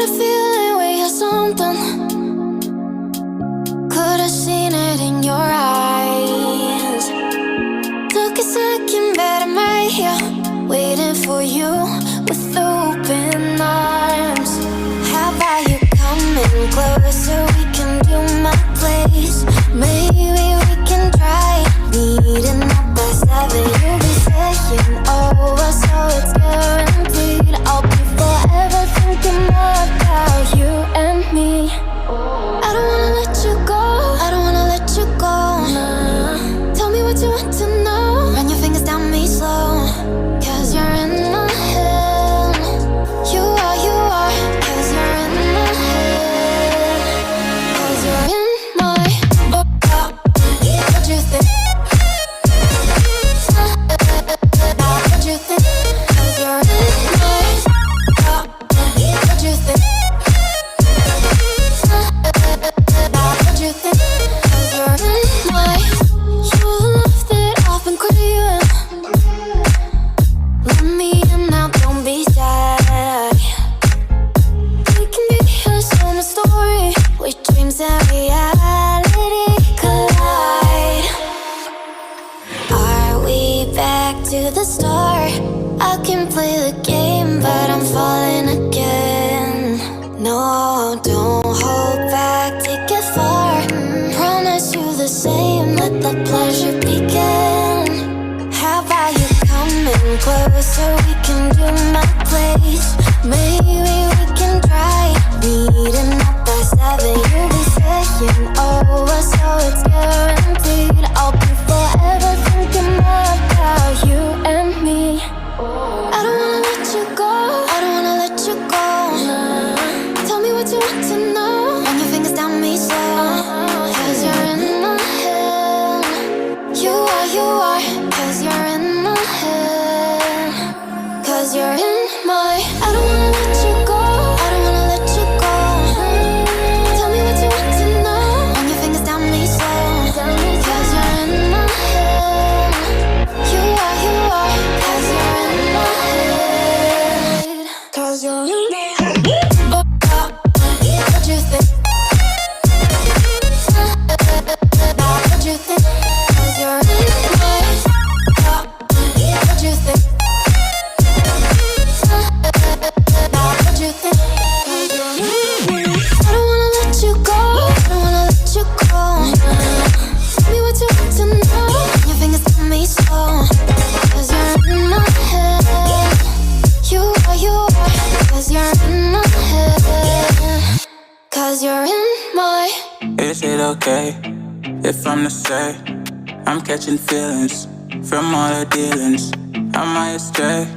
a feeling we had something. Could've seen it in your eyes. Took a second, but I'm right here, waiting for you with open arms. How about you coming closer? We can do my place. Maybe we can try meeting up by 7. You'll be saying over, so it's guaranteed. I'll be forever thinking more about you and me. I don't wanna let you go, I don't wanna let you go, nah. Tell me what you want to know. Run your fingers down me slow, 'cause you're in my head. You are, 'cause you're in my head. 'Cause you're in my what you think? What you think? 'Cause you're in my what you think? What you think? 'Cause you're in my you're the love that I've been craving. Let me in now, don't be shy. We can be here, so my story, where dreams and reality collide. Are we back to the start? I can play the game, but I'm falling again. No, don't hold back, take it far. Promise you the same, let the pleasure begin. How about you coming closer? We can do my place. Maybe we can try meeting up by 7. You'll be saying over, so it's guaranteed. I'll be forever thinking more about you and me. I don't wanna let you go, I don't wanna let you go, nah. Tell me what you want to know. Run your fingers down me slow, 'cause you're in my head. You are, 'cause you're in my head. 'Cause you're in my I don't wanna let you go, I don't wanna let you go. Tell me what you want to know. Run your fingers down me slow, 'cause you're in my head. You are, 'cause you're in my head. 'Cause you're in my head. What you think? What you think? 'Cause you're in my what you think? What you think? 'Cause you're in my I don't wanna let you go, I don't wanna let you go, nah. Tell me what you want to know. Your fingers tell me slow, 'cause you're in my head. You are, 'cause you're in my head. 'Cause you're in my Is it okay if I'm to say I'm catching feelings from all the dealings? Am I astray?